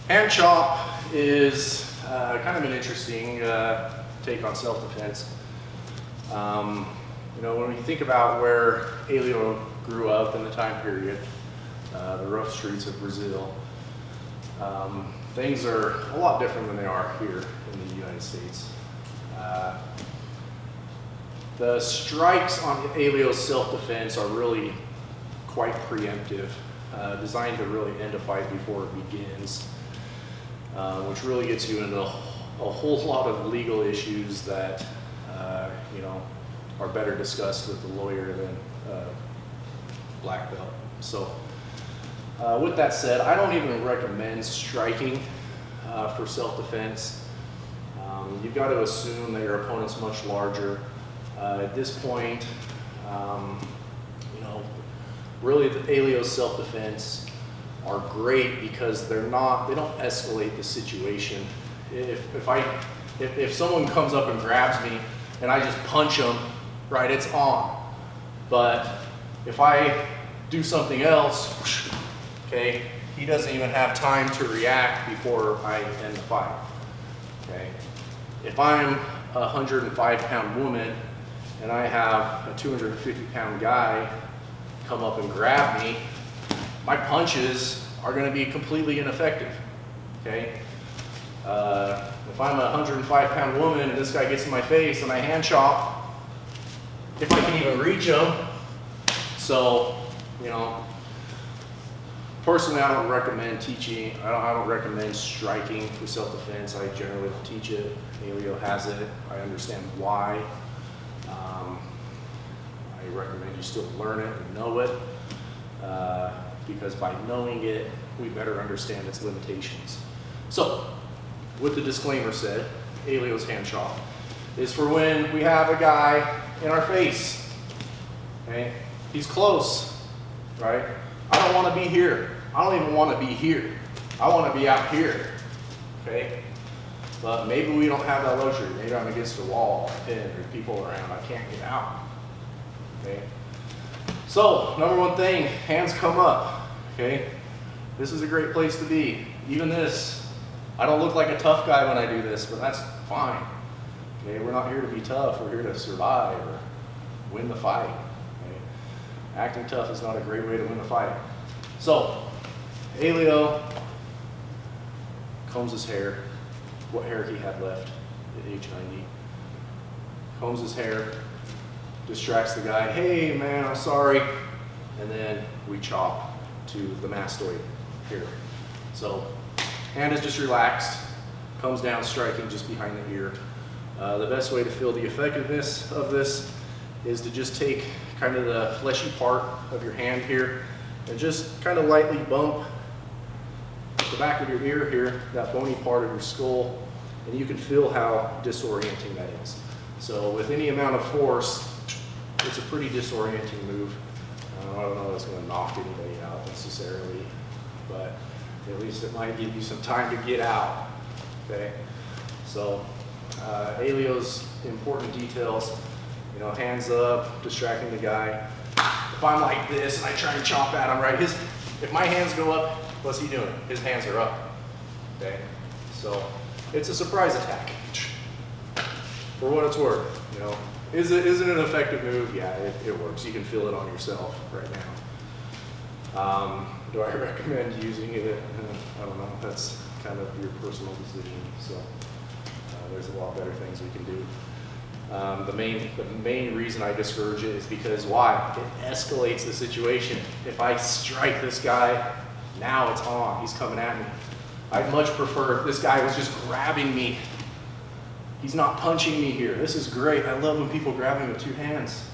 Hand chop is kind of an interesting take on self-defense. You know, when we think about where Helio grew up in the time period, the rough streets of Brazil, things are a lot different than they are here in the United States. The strikes on Helio's self-defense are really quite preemptive, designed to really end a fight before it begins, which really gets you into a whole lot of legal issues that you know, are better discussed with the lawyer than black belt. So with that said, I don't even recommend striking for self-defense. You've got to assume that your opponent's much larger. At this point, you know, really the Helio's self-defense are great because they don't escalate the situation. If someone comes up and grabs me and I just punch them, right, it's on. But if I do something else, okay, he doesn't even have time to react before I end the fight. Okay, if I'm a 105-pound woman and I have a 250-pound guy come up and grab me, my punches are going to be completely ineffective. Okay, if I'm a 105-pound woman and this guy gets in my face and I hand chop, if I can even reach him. So, you know, personally, I don't recommend teaching. I don't recommend striking for self-defense. I generally don't teach it. Helio has it. I understand why. I recommend you still learn it and know it, because by knowing it, we better understand its limitations. So, with the disclaimer said, Helio's hand chop is for when we have a guy in our face. Okay, he's close, right? I don't want to be here. I don't even want to be here. I want to be out here, okay? But maybe we don't have that luxury. Maybe I'm against a wall, a pin, there's people around, I can't get out, okay? So, number one thing, hands come up, okay? This is a great place to be. Even this, I don't look like a tough guy when I do this, but that's fine. Okay, we're not here to be tough, we're here to survive or win the fight. Okay? Acting tough is not a great way to win a fight. So, Helio combs his hair, what hair he had left at age 90. Combs his hair, distracts the guy, hey man, I'm sorry. And then we chop to the mastoid here. So, hand is just relaxed, comes down striking just behind the ear. The best way to feel the effectiveness of this is to just take kind of the fleshy part of your hand here and just kind of lightly bump the back of your ear here, that bony part of your skull, and you can feel how disorienting that is. So with any amount of force, it's a pretty disorienting move. I don't know if it's going to knock anybody out necessarily, but at least it might give you some time to get out, okay? So Helio's important details, you know, hands up, distracting the guy. If I'm like this and I try and chop at him, right, if my hands go up, what's he doing? His hands are up, okay? So it's a surprise attack, for what it's worth, you know. Is it an effective move? Yeah, it works. You can feel it on yourself right now. Do I recommend using it? I don't know. That's kind of your personal decision. So there's a lot better things we can do. The main reason I discourage it is because why? It escalates the situation. If I strike this guy, now it's on. He's coming at me. I'd much prefer if this guy was just grabbing me. He's not punching me here. This is great. I love when people grab me with two hands.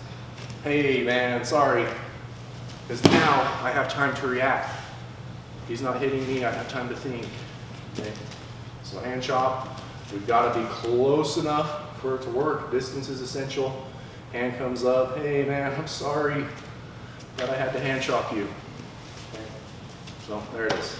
Hey man, sorry. Because now I have time to react. He's not hitting me, I have time to think. Okay? So hand chop, we've got to be close enough for it to work. Distance is essential. Hand comes up, hey man, I'm sorry that I had to hand chop you. Okay? So there it is.